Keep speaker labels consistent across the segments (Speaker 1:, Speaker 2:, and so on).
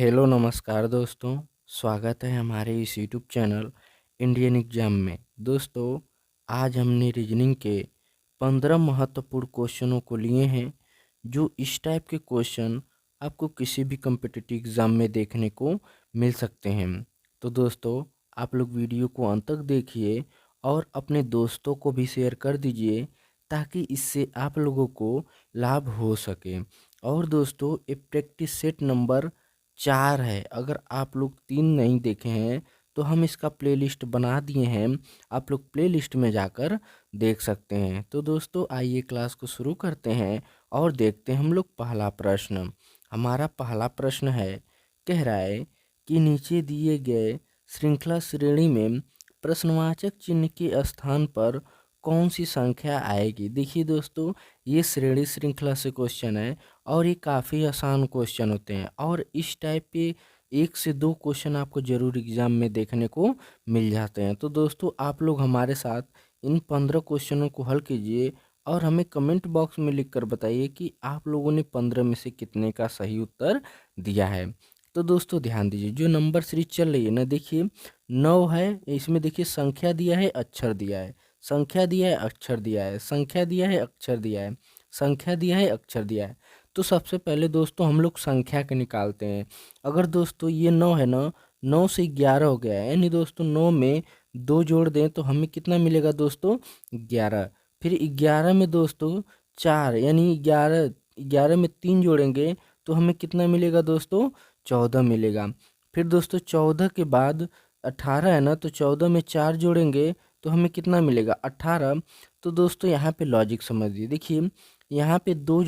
Speaker 1: Hello नमस्कार दोस्तों। स्वागत है हमारे इस यूट्यूब चैनल इंडियन एग्जाम में। दोस्तों, आज हमने रीजनिंग के 15 महत्वपूर्ण क्वेश्चनों को लिए हैं, जो इस टाइप के क्वेश्चन आपको किसी भी कम्पिटिटिव एग्ज़ाम में देखने को मिल सकते हैं। तो दोस्तों, आप लोग वीडियो को अंत तक देखिए और अपने दोस्तों को भी शेयर कर दीजिए, ताकि इससे आप लोगों को लाभ हो सके। और दोस्तों, ये प्रैक्टिस सेट नंबर 4 है। अगर आप लोग 3 नहीं देखे हैं तो हम इसका प्लेलिस्ट बना दिए हैं, आप लोग प्लेलिस्ट में जाकर देख सकते हैं। तो दोस्तों, आइए क्लास को शुरू करते हैं और देखते हैं हम लोग पहला प्रश्न। हमारा पहला प्रश्न है, कह रहा है कि नीचे दिए गए श्रृंखला श्रेणी में प्रश्नवाचक चिन्ह के स्थान पर कौन सी संख्या आएगी। देखिए दोस्तों, ये श्रेणी श्रृंखला से क्वेश्चन है और ये काफ़ी आसान क्वेश्चन होते हैं, और इस टाइप के 1 से 2 क्वेश्चन आपको ज़रूर एग्जाम में देखने को मिल जाते हैं। तो दोस्तों, आप लोग हमारे साथ इन 15 क्वेश्चनों को हल कीजिए और हमें कमेंट बॉक्स में लिख कर बताइए कि आप लोगों ने 15 में से कितने का सही उत्तर दिया है। तो दोस्तों ध्यान दीजिए, जो नंबर सीरीज चल रही है ना, देखिए 9 है, इसमें देखिए संख्या दिया है, अक्षर दिया है, संख्या दिया है, अक्षर दिया है, संख्या दिया है, अक्षर दिया है, संख्या दिया है, अक्षर दिया है। तो सबसे पहले दोस्तों हम लोग संख्या के निकालते हैं। अगर दोस्तों ये 9 है ना, 9 से 11 हो गया है, यानी दोस्तों 9 में 2 जोड़ दें तो हमें कितना मिलेगा दोस्तों, 11। फिर 11 में दोस्तों 4, यानी 11 में 3 जोड़ेंगे तो हमें कितना मिलेगा दोस्तों, 14 मिलेगा। फिर दोस्तों 14 के बाद 18 है ना, तो 14 में 4 जोड़ेंगे तो हमें कितना मिलेगा, 18। तो दोस्तों यहाँ पे लॉजिक समझिए, देखिए यहाँ पे 2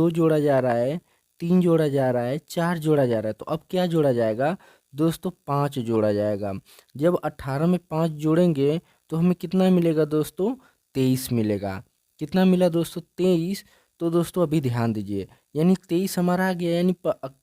Speaker 1: जोड़ा जा रहा है, 3 जोड़ा जा रहा है, 4 जोड़ा जा रहा है, तो अब क्या जोड़ा जाएगा दोस्तों, 5 जोड़ा जाएगा। जब 18 में 5 जोड़ेंगे तो हमें कितना मिलेगा दोस्तों, 23 मिलेगा। कितना मिला दोस्तों, 23। तो दोस्तों अभी ध्यान दीजिए, यानी 23 हमारा आ गया, यानी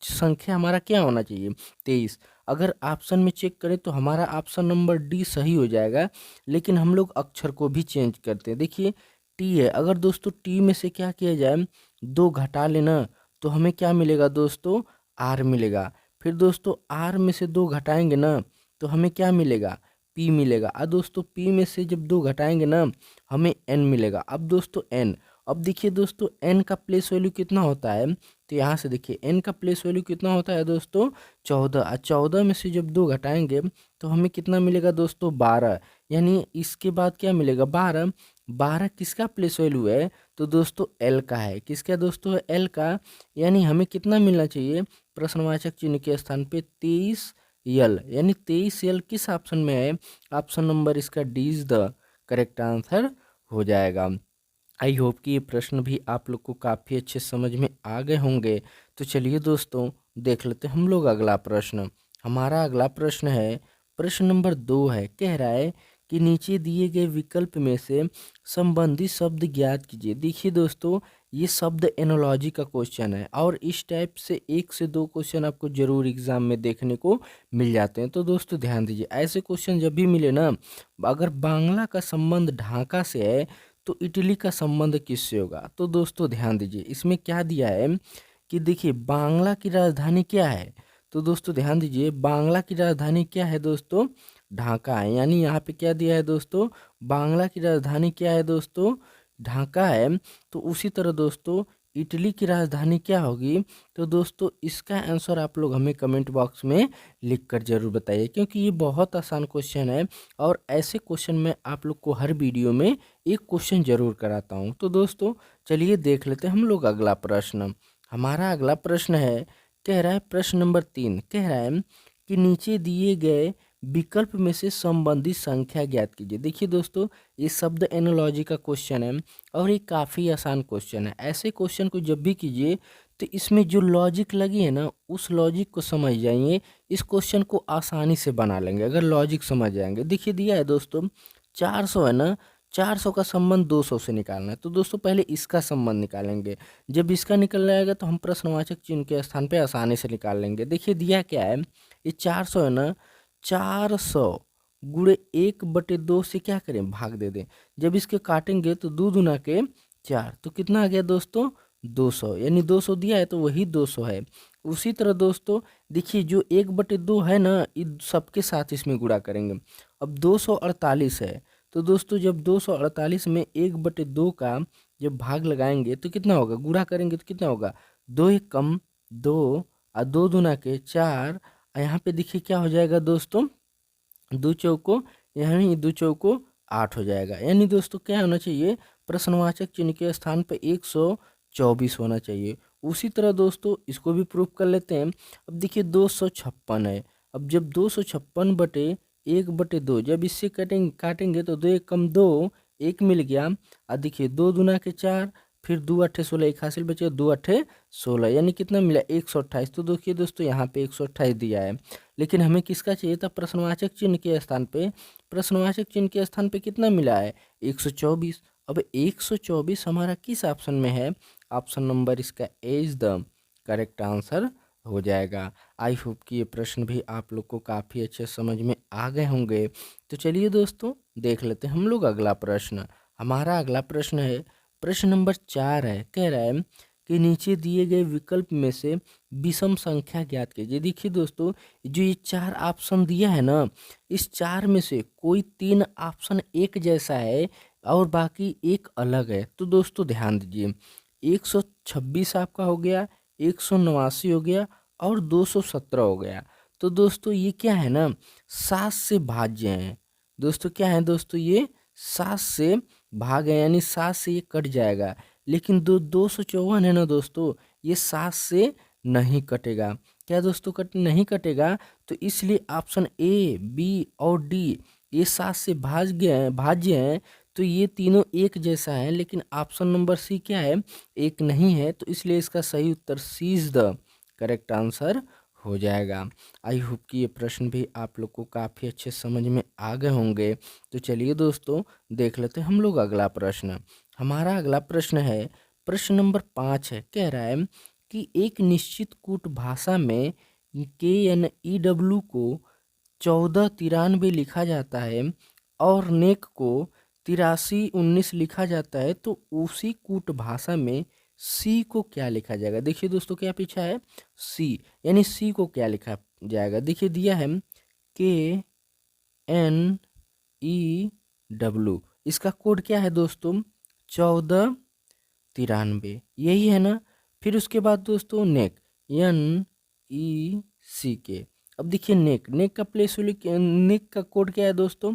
Speaker 1: संख्या हमारा क्या होना चाहिए, 23। अगर ऑप्शन में चेक करें तो हमारा ऑप्शन नंबर डी सही हो जाएगा, लेकिन हम लोग अक्षर को भी चेंज करते हैं। देखिए टी है, अगर दोस्तों टी में से क्या किया जाए, 2 घटा लेना तो हमें क्या मिलेगा दोस्तों, आर मिलेगा। फिर दोस्तों आर में से 2 घटाएंगे ना तो हमें क्या मिलेगा, पी मिलेगा। और दोस्तों पी में से जब 2 घटाएंगे ना हमें एन मिलेगा। अब दोस्तों एन, अब देखिए दोस्तों एन का प्लेस वैल्यू कितना होता है, तो यहाँ से देखिए एन का प्लेस वैल्यू कितना होता है दोस्तों, 14। और 14 में से जब 2 घटाएंगे तो हमें कितना मिलेगा दोस्तों, 12। यानी इसके बाद क्या मिलेगा, 12। 12 किसका प्लेस वैल्यू है, तो दोस्तों एल का है। किसका दोस्तों, एल का। यानी हमें कितना मिलना चाहिए, प्रश्नवाचक चिन्ह के स्थान पे 23 यल, यानी 23 यल किस ऑप्शन में है, ऑप्शन नंबर इसका D is the correct answer हो जाएगा। आई होप कि ये प्रश्न भी आप लोग को काफ़ी अच्छे समझ में आ गए होंगे। तो चलिए दोस्तों देख लेते हैं हम लोग अगला प्रश्न। हमारा अगला प्रश्न है, प्रश्न नंबर 2 है, कह रहा है कि नीचे दिए गए विकल्प में से संबंधित शब्द ज्ञात कीजिए। देखिए दोस्तों, ये शब्द एनोलॉजी का क्वेश्चन है, और इस टाइप से 1 से 2 क्वेश्चन आपको जरूर एग्जाम में देखने को मिल जाते हैं। तो दोस्तों ध्यान दीजिए, ऐसे क्वेश्चन जब भी मिले ना, अगर बांग्ला का संबंध ढाका से है तो इटली का संबंध किससे होगा। तो दोस्तों ध्यान दीजिए, इसमें क्या दिया है कि देखिए बांग्ला की राजधानी क्या है। तो दोस्तों ध्यान दीजिए, बांग्ला की राजधानी क्या है दोस्तों, ढाका है। यानी यहाँ पे क्या दिया है दोस्तों, बांग्ला की राजधानी क्या है दोस्तों, ढाका है। तो उसी तरह दोस्तों इटली की राजधानी क्या होगी। तो दोस्तों इसका आंसर आप लोग हमें कमेंट बॉक्स में लिख कर जरूर बताइए, क्योंकि ये बहुत आसान क्वेश्चन है, और ऐसे क्वेश्चन में आप लोग को हर वीडियो में एक क्वेश्चन जरूर कराता हूँ। तो दोस्तों चलिए देख लेते हैं हम लोग अगला प्रश्न। हमारा अगला प्रश्न है, कह रहा है प्रश्न नंबर 3, कह रहा है कि नीचे दिए गए विकल्प में से संबंधित संख्या ज्ञात कीजिए। देखिए दोस्तों, ये शब्द एनोलॉजी का क्वेश्चन है, और ये काफ़ी आसान क्वेश्चन है। ऐसे क्वेश्चन को जब भी कीजिए तो इसमें जो लॉजिक लगी है ना, उस लॉजिक को समझ जाइए, इस क्वेश्चन को आसानी से बना लेंगे अगर लॉजिक समझ जाएंगे। देखिए दिया है दोस्तों 400 है ना, 400 का संबंध 200 से निकालना है। तो दोस्तों पहले इसका संबंध निकालेंगे, जब इसका निकल जाएगा तो हम प्रश्नवाचक चिन्ह के स्थान पे आसानी से निकाल लेंगे। देखिए दिया क्या है, ये 400 है ना, 400 गुणे 1/2 से क्या करें, भाग दे दें। जब इसके काटेंगे तो 2 दूना के 4, तो कितना आ गया दोस्तों, 200। यानी 200 दिया है तो वही 200 है। उसी तरह दोस्तों देखिए जो 1/2 है ना, ये सबके साथ इसमें गुणा करेंगे। अब 248 है, तो दोस्तों जब 248 में 1/2 का जब भाग लगाएंगे तो कितना होगा, गुणा करेंगे तो कितना होगा, 2 एक कम 2 और 2 दूना के 4। यहाँ पे देखिए क्या हो जाएगा दोस्तों, 2 चौको यानी 2 चौको 8 हो जाएगा। यानी दोस्तों क्या होना चाहिए, प्रश्नवाचक चिन्ह के स्थान पर 124 होना चाहिए। उसी तरह दोस्तों इसको भी प्रूफ कर लेते हैं। अब देखिए 256 है। अब जब 256 बटे 1/2 जब इससे काटेंगे तो 2 एक कम 2 1 मिल गया। और देखिए 2 दूना के 4, फिर 2 अट्ठे 16 एक हासिल बचे, 2 अट्ठे 16 यानी कितना मिला 128। तो देखिए दोस्तों यहाँ पे 128 दिया है, लेकिन हमें किसका चाहिए था, प्रश्नवाचक चिन्ह के स्थान पे। प्रश्नवाचक चिन्ह के स्थान पे कितना मिला है 124। अब 124 हमारा किस ऑप्शन में है, ऑप्शन नंबर इसका ए इज द करेक्ट आंसर हो जाएगा। आई होप कि ये प्रश्न भी आप लोग को काफ़ी अच्छे समझ में आ गए होंगे। तो चलिए दोस्तों देख लेते हैं हम लोग अगला प्रश्न। हमारा अगला प्रश्न है, प्रश्न नंबर 4 है। कह रहा है कि नीचे दिए गए विकल्प में से विषम संख्या ज्ञात कीजिए। देखिए दोस्तों जो ये 4 ऑप्शन दिया है ना, इस 4 में से कोई 3 ऑप्शन एक जैसा है और बाकी एक अलग है। तो दोस्तों ध्यान दीजिए, 126 आपका हो गया, 189 हो गया और 217 हो गया। तो दोस्तों ये क्या है ना, 7 से भाज्य हैं। दोस्तों क्या है दोस्तों, ये 7 से भाग है, यानी 7 से ये कट जाएगा। लेकिन 254 है ना दोस्तों, ये 7 से नहीं कटेगा। क्या दोस्तों नहीं कटेगा, तो इसलिए ऑप्शन ए बी और डी ये 7 से भाज्य हैं। तो ये तीनों एक जैसा है, लेकिन ऑप्शन नंबर सी क्या है, एक नहीं है। तो इसलिए इसका सही उत्तर सी इज द करेक्ट आंसर हो जाएगा। आई होप कि ये प्रश्न भी आप लोग को काफ़ी अच्छे समझ में आ गए होंगे। तो चलिए दोस्तों देख लेते हैं हम लोग अगला प्रश्न। हमारा अगला प्रश्न है, प्रश्न नंबर 5 है। कह रहा है कि एक निश्चित कूट भाषा में KNEW को 1493 लिखा जाता है और नेक को 8319 लिखा जाता है, तो उसी कूट भाषा में सी को क्या लिखा जाएगा। देखिए दोस्तों क्या पीछा है, सी, यानी सी को क्या लिखा जाएगा। देखिए दिया है KNEW, इसका कोड क्या है दोस्तों 1493, यही है ना। फिर उसके बाद दोस्तों नेक NECK। अब देखिए नेक का प्लेस वैल्यू, नेक का कोड क्या है दोस्तों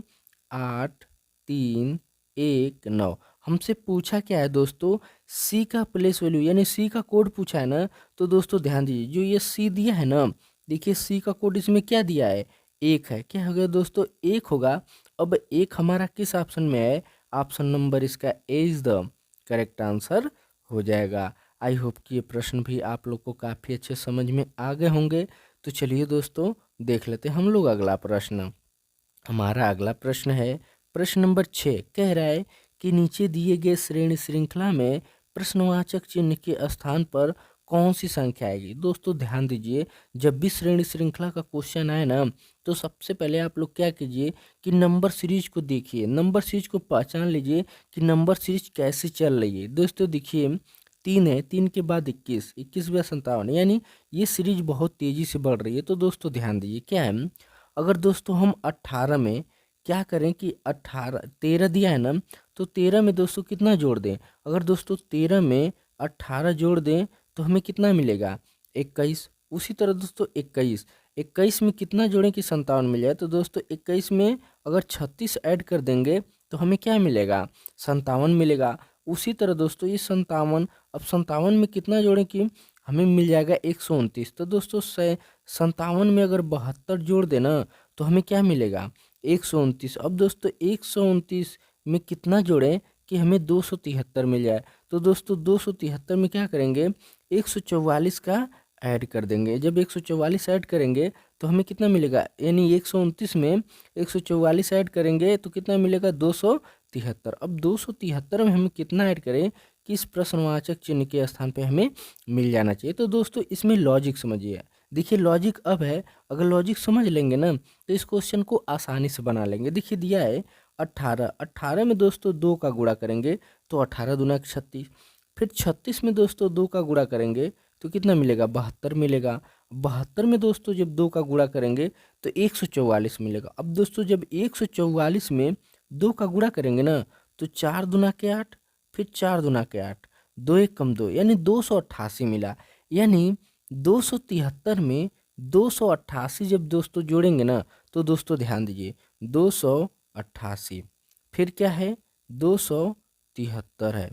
Speaker 1: 8319। हमसे पूछा क्या है दोस्तों, सी का प्लेस वैल्यू यानी सी का कोड पूछा है ना। तो दोस्तों ध्यान दीजिए, जो ये सी दिया है ना, देखिए सी का कोड इसमें क्या दिया है, एक है। क्या होगा दोस्तों, एक होगा। अब एक हमारा किस ऑप्शन में है, ऑप्शन नंबर इसका ए इज द करेक्ट आंसर हो जाएगा। आई होप कि ये प्रश्न भी आप लोग को काफ़ी अच्छे समझ में आ गए होंगे। तो चलिए दोस्तों देख लेते हैं हम लोग अगला प्रश्न। हमारा अगला प्रश्न है, प्रश्न नंबर 6। कह रहा है कि नीचे दिए गए श्रेणी श्रृंखला में प्रश्नवाचक चिन्ह के स्थान पर कौन सी संख्या आएगी। दोस्तों ध्यान दीजिए, जब भी श्रेणी श्रृंखला का क्वेश्चन आए ना, तो सबसे पहले आप लोग क्या कीजिए कि नंबर सीरीज को देखिए, नंबर सीरीज को पहचान लीजिए कि नंबर सीरीज कैसे चल रही है। दोस्तों देखिए 3 है, 3 के बाद 21, 21 के बाद 57, यानी ये सीरीज बहुत तेज़ी से बढ़ रही है। तो दोस्तों ध्यान दीजिए क्या है, अगर दोस्तों हम 18 में क्या करें कि 18 13 दिया है ना, तो 13 में दोस्तों कितना जोड़ दें। अगर दोस्तों 13 में 18 जोड़ दें तो हमें कितना मिलेगा 21। उसी तरह दोस्तों 21 में कितना जोड़ें कि 57 मिल जाए। तो दोस्तों 21 में अगर 36 ऐड कर देंगे तो हमें क्या मिलेगा 57 मिलेगा। उसी तरह दोस्तों ये 57, अब 57 में कितना जोड़ें कि हमें मिल जाएगा 129। तो दोस्तों 57 में अगर 72 जोड़ देना तो हमें क्या मिलेगा 129। अब दोस्तों 129 में कितना जोड़ें कि हमें 273 मिल जाए। तो दोस्तों 273 में क्या करेंगे 144 का ऐड कर देंगे। जब 144 ऐड करेंगे तो हमें कितना मिलेगा, यानी 129 में 144 ऐड करेंगे तो कितना मिलेगा 273। अब 273 में हमें कितना ऐड करें कि इस प्रश्नवाचक चिन्ह के स्थान पे हमें मिल जाना चाहिए। तो दोस्तों इसमें लॉजिक समझिए, देखिए लॉजिक अब है, अगर लॉजिक समझ लेंगे ना तो इस क्वेश्चन को आसानी से बना लेंगे। देखिए दिया है 18 में दोस्तों 2 का गुणा करेंगे तो 18 दूना 36, फिर 36 में दोस्तों 2 का गुणा करेंगे तो कितना मिलेगा 72 मिलेगा। 72 में दोस्तों जब 2 का गुणा करेंगे तो 144 मिलेगा। अब दोस्तों जब 144 में 2 का गुणा करेंगे ना तो 4 दूना के 8, फिर 4 दूना के 8, 2 एक कम 2 यानी 288 मिला। यानी 273 में 288 जब दोस्तों जोड़ेंगे ना तो दोस्तों ध्यान दीजिए 288 फिर क्या है 273 है,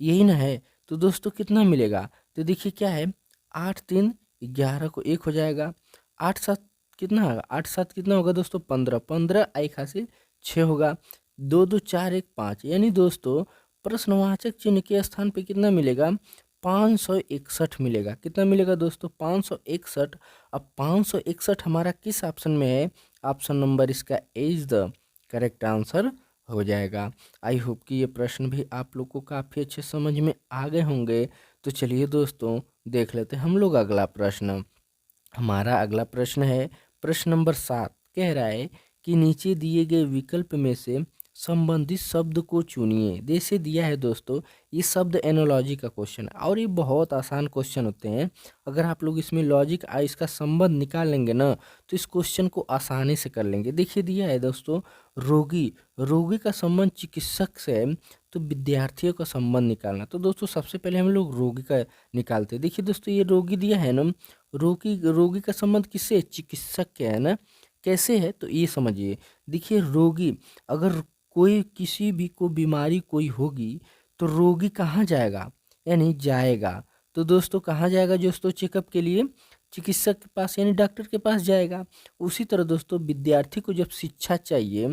Speaker 1: यही ना है। तो दोस्तों कितना मिलेगा, तो देखिए क्या है 8 3 11 को 1 हो जाएगा, 8 7 कितना होगा, 8 7 कितना होगा दोस्तों 15, 15 एक हाथ से 6 होगा, 2 2 4 1 5 यानी दोस्तों प्रश्नवाचक चिन्ह के स्थान पे कितना मिलेगा 561 मिलेगा। कितना मिलेगा दोस्तों 561। अब 561 हमारा किस ऑप्शन में है, ऑप्शन नंबर इसका ए इज द करेक्ट आंसर हो जाएगा। आई होप कि ये प्रश्न भी आप लोग को काफ़ी अच्छे समझ में आ गए होंगे। तो चलिए दोस्तों देख लेते हैं हम लोग अगला प्रश्न। हमारा अगला प्रश्न है प्रश्न नंबर 7, कह रहा है कि नीचे दिए गए विकल्प में से संबंधित शब्द को चुनिए। जैसे दिया है दोस्तों ये शब्द एनोलॉजी का क्वेश्चन है और ये बहुत आसान क्वेश्चन होते हैं। अगर आप लोग इसमें लॉजिक इसका संबंध निकाल लेंगे ना तो इस क्वेश्चन को आसानी से कर लेंगे। देखिए दिया है दोस्तों रोगी, रोगी का संबंध चिकित्सक से है तो विद्यार्थियों का संबंध निकालना। तो दोस्तों सबसे पहले हम लोग रोगी का निकालते हैं। देखिए दोस्तों ये रोगी दिया है ना, रोगी रोगी का संबंध किससे, चिकित्सक के है ना। कैसे है तो ये समझिए, देखिए रोगी अगर कोई किसी भी को बीमारी कोई होगी तो रोगी कहाँ जाएगा, यानी जाएगा। तो दोस्तों कहाँ जाएगा दोस्तों, चेकअप के लिए चिकित्सक के पास यानी डॉक्टर के पास जाएगा। उसी तरह दोस्तों विद्यार्थी को जब शिक्षा चाहिए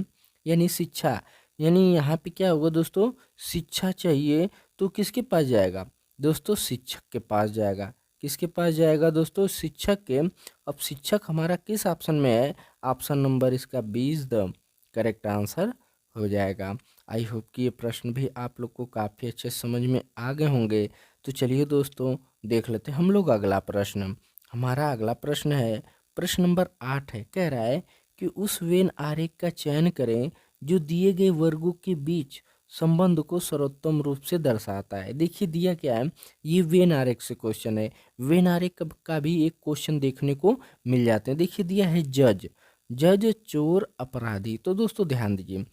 Speaker 1: यानी शिक्षा, यानी यहाँ पे क्या होगा दोस्तों, शिक्षा चाहिए तो किसके पास जाएगा दोस्तों, शिक्षक के पास जाएगा। किसके पास जाएगा दोस्तों, शिक्षक के। अब शिक्षक हमारा किस ऑप्शन में है, ऑप्शन नंबर इसका 20 द करेक्ट आंसर हो जाएगा। आई होप कि ये प्रश्न भी आप लोग को काफ़ी अच्छे समझ में आ गए होंगे। तो चलिए दोस्तों देख लेते हैं हम लोग अगला प्रश्न। हमारा अगला प्रश्न है प्रश्न नंबर 8 है, कह रहा है कि उस वेन आरेख का चयन करें जो दिए गए वर्गों के बीच संबंध को सर्वोत्तम रूप से दर्शाता है। देखिए दिया क्या है, ये वेन आरेख से क्वेश्चन है। वेन आरेख का भी एक क्वेश्चन देखने को मिल जाते हैं। देखिए दिया है जज, जज चोर अपराधी। तो दोस्तों ध्यान दीजिए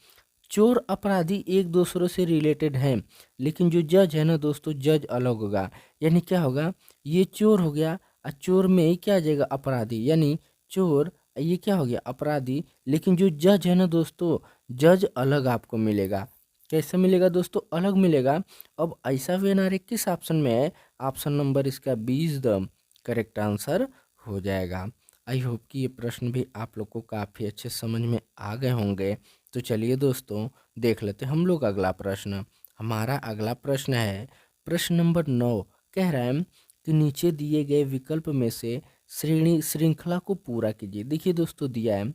Speaker 1: चोर अपराधी एक दूसरे से रिलेटेड हैं, लेकिन जो जज है ना दोस्तों जज अलग होगा। यानी क्या होगा, ये चोर हो गया और चोर में ही क्या आ जाएगा अपराधी, यानी चोर ये क्या हो गया अपराधी। लेकिन जो जज है ना दोस्तों जज अलग आपको मिलेगा। कैसे मिलेगा दोस्तों, अलग मिलेगा। अब ऐसा वेनारे किस ऑप्शन में है, ऑप्शन नंबर इसका 20 द करेक्ट आंसर हो जाएगा। आई होप कि ये प्रश्न भी आप लोग को काफ़ी अच्छे समझ में आ गए होंगे। तो चलिए दोस्तों देख लेते हैं हम लोग अगला प्रश्न। हमारा अगला प्रश्न है प्रश्न नंबर 9, कह रहा है कि नीचे दिए गए विकल्प में से श्रेणी श्रृंखला को पूरा कीजिए। देखिए दोस्तों दिया है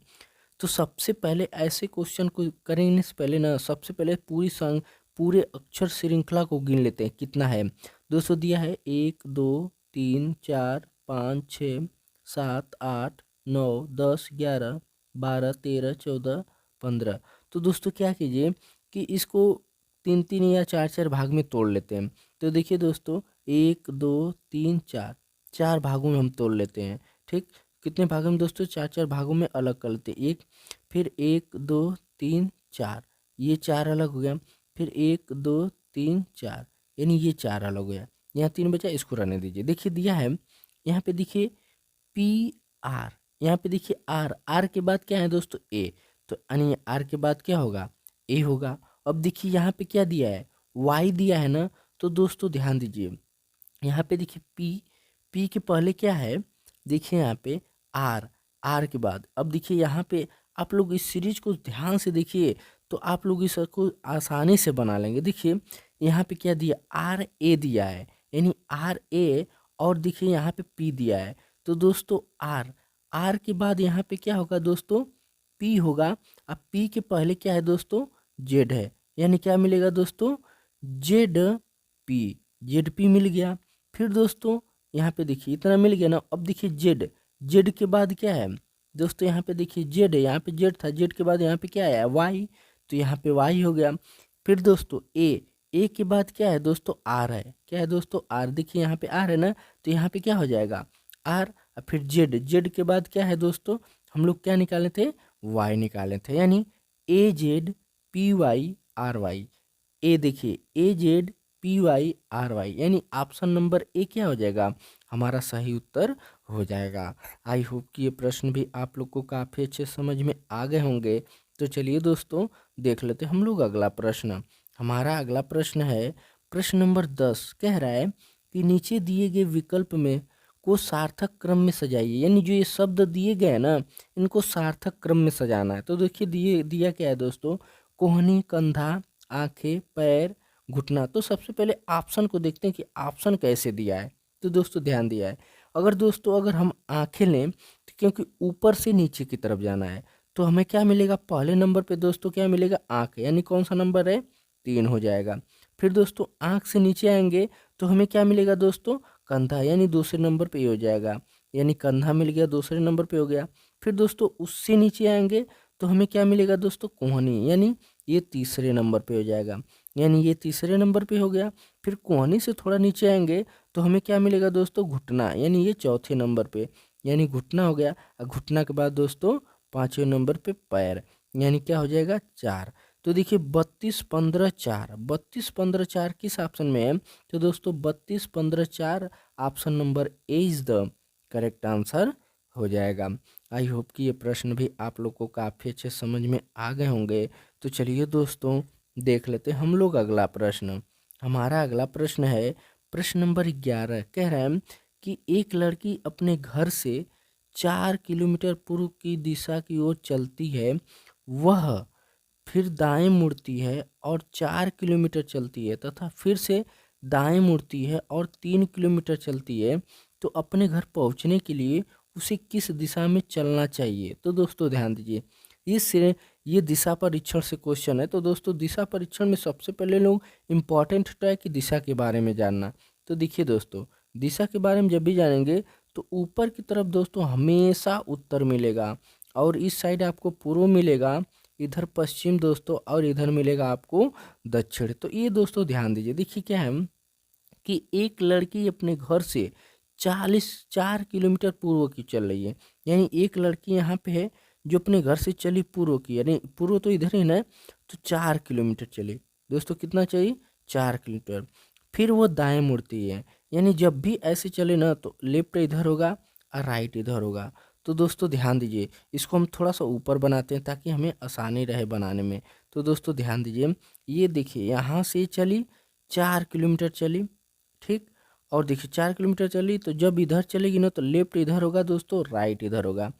Speaker 1: तो सबसे पहले ऐसे क्वेश्चन को करने से पहले ना सबसे पहले पूरे अक्षर श्रृंखला को गिन लेते हैं कितना है। दोस्तों दिया है 1 2 3 4 5 6 7 8 9 10 11 12 13 14 15। तो दोस्तों क्या कीजिए कि इसको 3 3 या 4 4 भाग में तोड़ लेते हैं। तो देखिए दोस्तों 1 2 3 4, 4 भागों में हम तोड़ लेते हैं। ठीक, कितने भागों में दोस्तों, 4 4 भागों में अलग कर लेते हैं। एक फिर 1 2 3 4, ये 4 अलग हो गया। फिर 1 2 3 4 यानी ये 4 अलग हो गया। यहाँ 3 बचा, इसको रहने दीजिए। देखिए दिया है यहाँ पे देखिए पी आर, यहाँ पे देखिए आर, आर के बाद क्या है दोस्तों ए, तो यानी आर के बाद क्या होगा ए होगा। अब देखिए यहाँ पे क्या दिया है वाई दिया है ना, तो दोस्तों ध्यान दीजिए यहाँ पे देखिए पी, पी के पहले क्या है, देखिए यहाँ पे आर, आर के बाद अब देखिए यहाँ पे आप लोग इस सीरीज को ध्यान से देखिए तो आप लोग इसको आसानी से बना लेंगे। देखिए यहाँ पे क्या दिया आर ए दिया है, यानी आर ए, और देखिए यहाँ पे पी दिया है। तो दोस्तों आर, आर के बाद यहाँ पे क्या होगा दोस्तों पी होगा। अब पी के पहले क्या है दोस्तों जेड है, यानी क्या मिलेगा दोस्तों जेड पी, जेड पी मिल गया। फिर दोस्तों यहाँ पे देखिए इतना मिल गया ना। अब देखिए जेड, जेड के बाद क्या है दोस्तों, यहाँ पे देखिए जेड है, यहाँ पे जेड था, जेड के बाद यहाँ पे क्या है वाई, तो यहाँ पे वाई हो गया। फिर दोस्तों ए, ए के बाद क्या है दोस्तों, आर है। क्या है दोस्तों, आर। देखिए यहाँ पे आर है ना, तो यहाँ पे क्या हो जाएगा, आर। फिर जेड, जेड के बाद क्या है दोस्तों, हम लोग क्या निकाले थे, वाई निकाले थे, यानी A Z P Y R Y. ए देखिए, A Z P Y R Y, यानी ऑप्शन नंबर ए क्या हो जाएगा, हमारा सही उत्तर हो जाएगा। आई होप कि ये प्रश्न भी आप लोग को काफ़ी अच्छे समझ में आ गए होंगे। तो चलिए दोस्तों, देख लेते हम लोग अगला प्रश्न। हमारा अगला प्रश्न है प्रश्न नंबर 10। कह रहा है कि नीचे दिए गए विकल्प में को सार्थक क्रम में सजाइए, यानी जो ये शब्द दिए गए हैं ना, इनको सार्थक क्रम में सजाना है। तो देखिए दिया क्या है दोस्तों, कोहनी, कंधा, आंखें, पैर, घुटना। तो सबसे पहले ऑप्शन को देखते हैं कि ऑप्शन कैसे दिया है। तो दोस्तों ध्यान दिया है, अगर दोस्तों अगर हम आंखें लें तो क्योंकि ऊपर से नीचे की तरफ जाना है, तो हमें क्या मिलेगा, पहले नंबर पे दोस्तों क्या मिलेगा, आंख, यानी कौन सा नंबर है, 3 हो जाएगा। फिर दोस्तों आंख से नीचे आएंगे तो हमें क्या मिलेगा दोस्तों, कंधा, यानी दूसरे नंबर पे ये हो जाएगा, यानी कंधा मिल गया, दूसरे नंबर पे हो गया। फिर दोस्तों उससे नीचे आएंगे तो हमें क्या मिलेगा दोस्तों, कोहनी, यानी ये तीसरे नंबर पे हो जाएगा, यानी ये तीसरे नंबर पे हो गया। फिर कोहनी से थोड़ा नीचे आएंगे तो हमें क्या मिलेगा दोस्तों, घुटना, यानी ये चौथे नंबर पे, यानी घुटना हो गया। और घुटना के बाद दोस्तों पाँचवें नंबर पे पैर, यानी क्या हो जाएगा, 4। तो देखिए 32 15 4, 32 15 4 किस ऑप्शन में है, तो दोस्तों 32 15 4 option number A is the correct answer हो जाएगा। आई होप कि ये प्रश्न भी आप लोग को काफ़ी अच्छे समझ में आ गए होंगे। तो चलिए दोस्तों, देख लेते हैं हम लोग अगला प्रश्न। हमारा अगला प्रश्न है प्रश्न नंबर 11। कह रहा है कि एक लड़की अपने घर से 4 किलोमीटर पूर्व की दिशा की ओर चलती है, वह फिर दाएं मुड़ती है और 4 किलोमीटर चलती है, तथा फिर से दाएं मुड़ती है और 3 किलोमीटर चलती है, तो अपने घर पहुंचने के लिए उसे किस दिशा में चलना चाहिए। तो दोस्तों ध्यान दीजिए, ये दिशा परीक्षण से क्वेश्चन है। तो दोस्तों दिशा परीक्षण में सबसे पहले लोग इम्पॉर्टेंट होता है कि दिशा के बारे में जानना। तो देखिए दोस्तों, दिशा के बारे में जब भी जानेंगे तो ऊपर की तरफ दोस्तों हमेशा उत्तर मिलेगा, और इस साइड आपको पूर्व मिलेगा, इधर पश्चिम दोस्तों, और इधर मिलेगा आपको दक्षिण। तो ये दोस्तों ध्यान दीजिए, देखिए क्या है कि एक लड़की अपने घर से 4 किलोमीटर पूर्व की चल रही है, यानी एक लड़की यहाँ पे है जो अपने घर से चली पूर्व की, यानी पूर्व तो इधर ही ना, तो 4 किलोमीटर चली दोस्तों, कितना चाहिए, 4 किलोमीटर। फिर वो दाएं मुड़ती है, यानी जब भी ऐसे चले ना तो लेफ्ट इधर होगा और राइट इधर होगा। तो दोस्तों ध्यान दीजिए, इसको हम थोड़ा सा ऊपर बनाते हैं ताकि हमें आसानी रहे बनाने में। तो दोस्तों ध्यान दीजिए, ये देखिए यहाँ से चली 4 किलोमीटर चली, ठीक। और देखिए 4 किलोमीटर चली, तो जब इधर चलेगी ना तो लेफ्ट इधर होगा दोस्तों, राइट इधर होगा।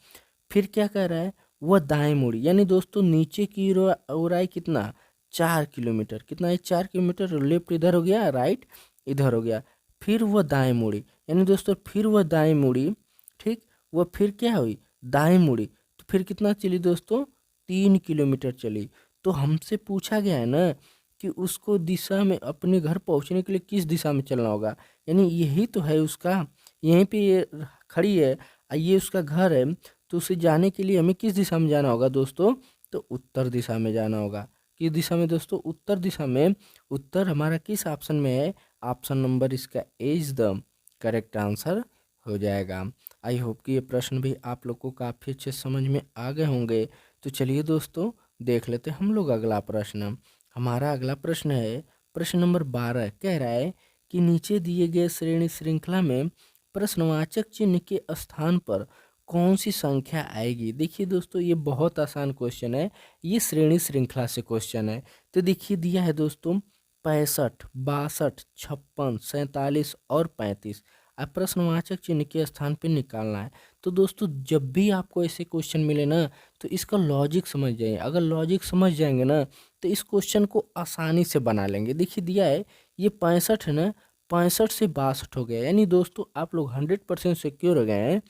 Speaker 1: फिर क्या कह रहा है, वह दाएं मुड़ी, यानी दोस्तों नीचे की ओर आई कितना, 4 किलोमीटर, कितना है, 4 किलोमीटर। लेफ्ट इधर हो गया, राइट इधर हो गया। फिर वह दाएं मुड़ी, यानी दोस्तों फिर वह दाएं मुड़ी, ठीक। वह फिर क्या हुई, दाएं मुड़ी, तो फिर कितना चली दोस्तों, 3 किलोमीटर चली। तो हमसे पूछा गया है ना कि उसको दिशा में अपने घर पहुंचने के लिए किस दिशा में चलना होगा, यानी यही तो है उसका, यहीं पे ये खड़ी है, ये उसका घर है। तो उसे जाने के लिए हमें किस दिशा में जाना होगा दोस्तों, तो उत्तर दिशा में जाना होगा। किस दिशा में दोस्तों, उत्तर दिशा में। उत्तर हमारा किस ऑप्शन में है, ऑप्शन नंबर इसका ए इज द करेक्ट आंसर हो जाएगा। आई होप कि ये प्रश्न भी आप लोग को काफ़ी अच्छे समझ में आ गए होंगे। तो चलिए दोस्तों, देख लेते हैं हम लोग अगला प्रश्न। हमारा अगला प्रश्न है प्रश्न नंबर 12। कह रहा है कि नीचे दिए गए श्रेणी श्रृंखला में प्रश्नवाचक चिन्ह के स्थान पर कौन सी संख्या आएगी। देखिए दोस्तों, ये बहुत आसान क्वेश्चन है, ये श्रेणी श्रृंखला से क्वेश्चन है। तो देखिए दिया है दोस्तों 65 62 56 47 और 35। अब प्रश्नवाचक चिन्ह के स्थान पे निकालना है। तो दोस्तों जब भी आपको ऐसे क्वेश्चन मिले ना, तो इसका लॉजिक समझ जाइए। अगर लॉजिक समझ जाएंगे ना तो इस क्वेश्चन को आसानी से बना लेंगे। देखिए दिया है ये 65 है ना, 65 से 62 हो गया, यानी दोस्तों आप लोग 100% सिक्योर हो गए हैं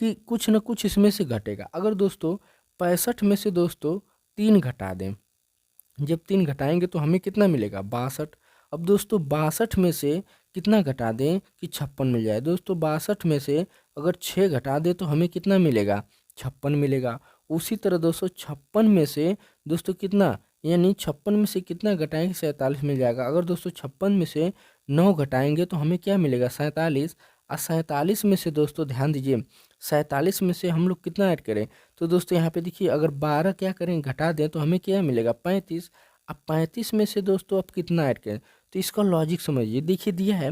Speaker 1: कि कुछ ना कुछ इसमें से घटेगा। अगर दोस्तों 65 में से दोस्तों 3 घटा दें, जब 3 घटाएंगे तो हमें कितना मिलेगा, 62। अब दोस्तों 62 में से कितना घटा दें कि 56 मिल जाए। दोस्तों 62 में से अगर 6 घटा दें तो हमें कितना मिलेगा, 56 मिलेगा। उसी तरह दोस्तों 56 में से दोस्तों कितना, यानी 56 में से कितना घटाएंगे 47 मिल जाएगा। अगर दोस्तों 56 में से 9 घटाएंगे तो हमें क्या मिलेगा 47। और 47 में से दोस्तों ध्यान दीजिए 47 में से हम लोग कितना ऐड करें, तो दोस्तों यहाँ पे देखिए अगर 12 क्या करें घटा दें तो हमें क्या मिलेगा 35। अब 35 में से दोस्तों अब कितना ऐड करें, तो इसका लॉजिक समझिए। देखिए दिया है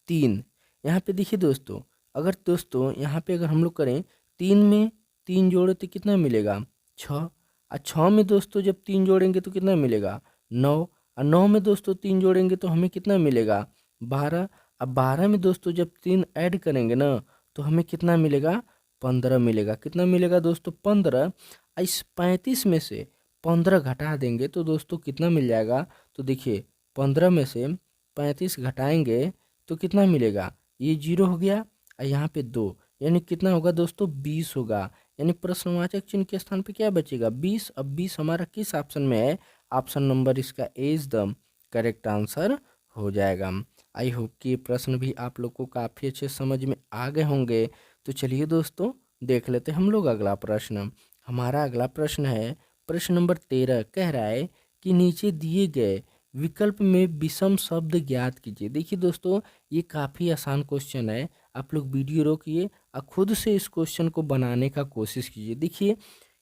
Speaker 1: 3, यहाँ पे देखिए दोस्तों, अगर दोस्तों यहाँ पे अगर हम लोग करें 3 में 3 जोड़े तो कितना मिलेगा 6। और 6 में दोस्तों जब 3 जोड़ेंगे तो कितना मिलेगा 9। और 9 में दोस्तों 3 जोड़ेंगे तो हमें कितना मिलेगा 12। अब 12 में दोस्तों जब 3 ऐड करेंगे ना तो हमें कितना मिलेगा 15 मिलेगा। कितना मिलेगा दोस्तों 15। इस 35 में से 15 घटा देंगे तो दोस्तों कितना मिल जाएगा, तो देखिए 15 में से 35 घटाएंगे तो कितना मिलेगा, ये 0 हो गया और यहाँ पे 2, यानी कितना होगा दोस्तों 20 होगा। यानी प्रश्नवाचक चिन्ह के स्थान पे क्या बचेगा 20। अब 20 हमारा किस ऑप्शन में है, ऑप्शन नंबर इसका ए इज द करेक्ट आंसर हो जाएगा। आई होप कि ये प्रश्न भी आप लोग को काफ़ी अच्छे समझ में आ गए होंगे। तो चलिए दोस्तों देख लेते हैं हम लोग अगला प्रश्न। हमारा अगला प्रश्न है प्रश्न नंबर 13, कह रहा है कि नीचे दिए गए विकल्प में विषम शब्द ज्ञात कीजिए। देखिए दोस्तों ये काफ़ी आसान क्वेश्चन है, आप लोग वीडियो रोकिए और खुद से इस क्वेश्चन को बनाने का कोशिश कीजिए। देखिए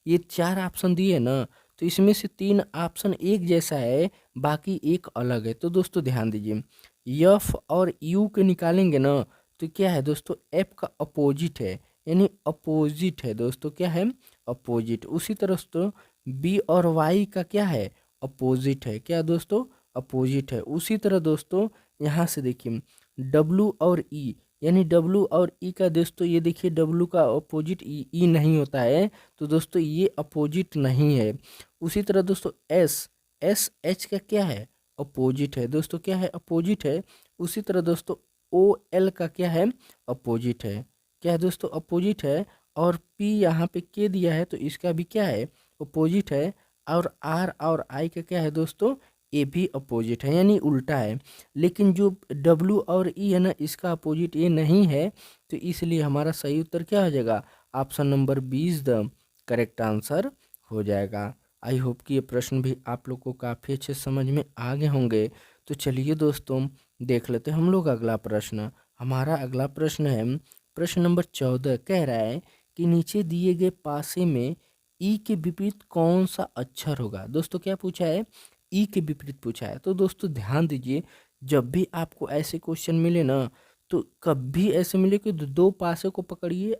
Speaker 1: ये 4 ऑप्शन दिए ना, तो इसमें से 3 ऑप्शन एक जैसा है, बाकी एक अलग है। तो दोस्तों ध्यान दीजिए यफ और यू के निकालेंगे ना तो क्या है दोस्तों एफ का अपोजिट है, यानी अपोजिट है दोस्तों, क्या है अपोजिट। उसी तरह दोस्तों बी और वाई का क्या है अपोजिट है, क्या दोस्तों अपोजिट है। उसी तरह दोस्तों यहाँ से देखिए डब्लू और ई, यानी डब्लू और ई का दोस्तों ये देखिए डब्लू का अपोजिट ई नहीं होता है, तो दोस्तों ये अपोजिट नहीं है। उसी तरह दोस्तों एस एस एच का क्या है अपोजिट है दोस्तों, क्या है अपोजिट है। उसी तरह दोस्तों ओ एल का क्या है अपोजिट है, क्या है दोस्तों अपोजिट है। और पी यहाँ पे के दिया है तो इसका भी क्या है अपोजिट है। और आर और आई का क्या है दोस्तों ये भी अपोजिट है, यानी उल्टा है। लेकिन जो डब्लू और ई है ना इसका अपोजिट ये नहीं है, तो इसलिए हमारा सही उत्तर क्या हो जाएगा option number 20 the correct answer हो जाएगा। आई होप कि ये प्रश्न भी आप लोग को काफ़ी अच्छे समझ में आ गए होंगे। तो चलिए दोस्तों देख लेते हैं हम लोग अगला प्रश्न। हमारा अगला प्रश्न है प्रश्न नंबर 14, कह रहा है कि नीचे दिए गए पासे में ई के विपरीत कौन सा अक्षर होगा। दोस्तों क्या पूछा है ई के विपरीत पूछा है। तो दोस्तों ध्यान दीजिए जब भी आपको ऐसे क्वेश्चन मिले ना तो कभी ऐसे मिले कि दो पासे को पकड़िए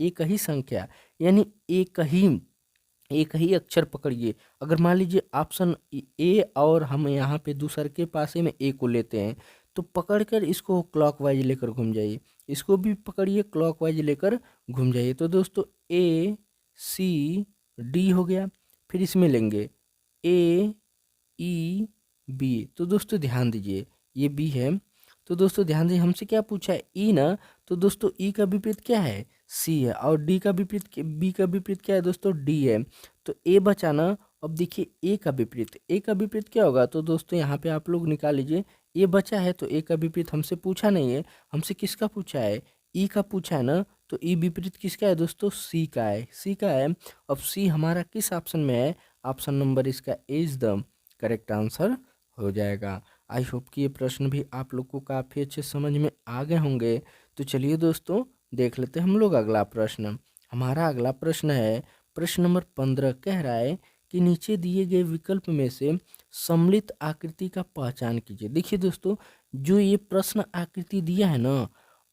Speaker 1: एक ही संख्या, यानी एक ही अक्षर पकड़िए। अगर मान लीजिए ऑप्शन ए और हम यहाँ पे दूसरे के पासे में ए को लेते हैं तो पकड़कर इसको क्लॉकवाइज लेकर घूम जाइए, इसको भी पकड़िए क्लॉकवाइज लेकर घूम जाइए। तो दोस्तों ए सी डी हो गया, फिर इसमें लेंगे ए ई बी। तो दोस्तों ध्यान दीजिए ये बी है, तो दोस्तों ध्यान दीजिए हमसे क्या पूछा है ई ना, तो दोस्तों ई का विपरीत क्या है सी है, और डी का विपरीत बी का विपरीत क्या है दोस्तों डी है। तो ए बचा ना। अब देखिए ए का विपरीत क्या होगा, तो दोस्तों यहाँ पे आप लोग निकाल लीजिए ए बचा है, तो ए का विपरीत हमसे पूछा नहीं है, हमसे किसका पूछा है ई का पूछा है ना, तो ई विपरीत किसका है दोस्तों सी का है, सी का है। अब सी हमारा किस ऑप्शन में है, ऑप्शन नंबर इसका इज द करेक्ट आंसर हो जाएगा। आई होप कि ये प्रश्न भी आप लोग को काफ़ी अच्छे समझ में आ गए होंगे। तो चलिए दोस्तों देख लेते हैं हम लोग अगला प्रश्न। हमारा अगला प्रश्न है प्रश्न नंबर 15, कह रहा है कि नीचे दिए गए विकल्प में से सम्मिलित आकृति का पहचान कीजिए। देखिए दोस्तों जो ये प्रश्न आकृति दिया है ना,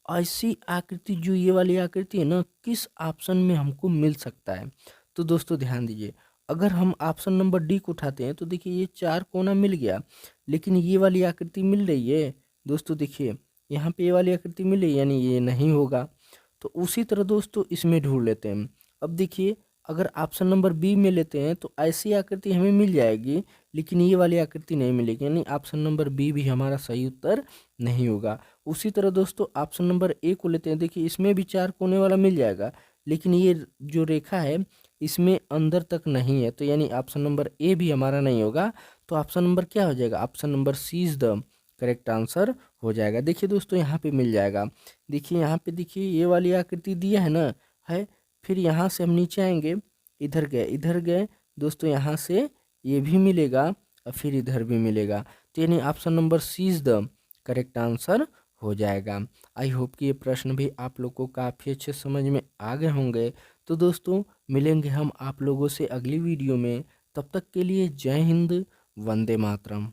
Speaker 1: ऐसी आकृति जो ये वाली आकृति है ना किस ऑप्शन में हमको मिल सकता है। तो दोस्तों ध्यान दीजिए अगर हम ऑप्शन नंबर डी को उठाते हैं तो देखिए ये 4 कोना मिल गया, लेकिन ये वाली आकृति मिल रही है दोस्तों, देखिए यहाँ पे ये वाली आकृति मिल रही है, यानी ये नहीं होगा। तो उसी तरह दोस्तों इसमें ढूंढ लेते हैं। अब देखिए अगर ऑप्शन नंबर बी में लेते हैं तो ऐसी आकृति हमें मिल जाएगी, लेकिन ये वाली आकृति नहीं मिलेगी, यानी ऑप्शन नंबर बी भी हमारा सही उत्तर नहीं होगा। उसी तरह दोस्तों ऑप्शन नंबर ए को लेते हैं, देखिए इसमें भी 4 कोने वाला मिल जाएगा, लेकिन ये जो रेखा है इसमें अंदर तक नहीं है, तो यानी ऑप्शन नंबर ए भी हमारा नहीं होगा। तो ऑप्शन नंबर क्या हो जाएगा, option number C is the correct answer हो जाएगा। देखिए दोस्तों यहाँ पे मिल जाएगा, देखिए यहाँ पे देखिए ये वाली आकृति दिया है ना है, फिर यहाँ से हम नीचे आएंगे, इधर गए दोस्तों, यहाँ से ये भी मिलेगा और फिर इधर भी मिलेगा। तो यानी option number C is the correct answer हो जाएगा। आई होप कि ये प्रश्न भी आप लोग को काफ़ी अच्छे समझ में आ गए होंगे। तो दोस्तों मिलेंगे हम आप लोगों से अगली वीडियो में, तब तक के लिए जय हिंद, वंदे मातरम।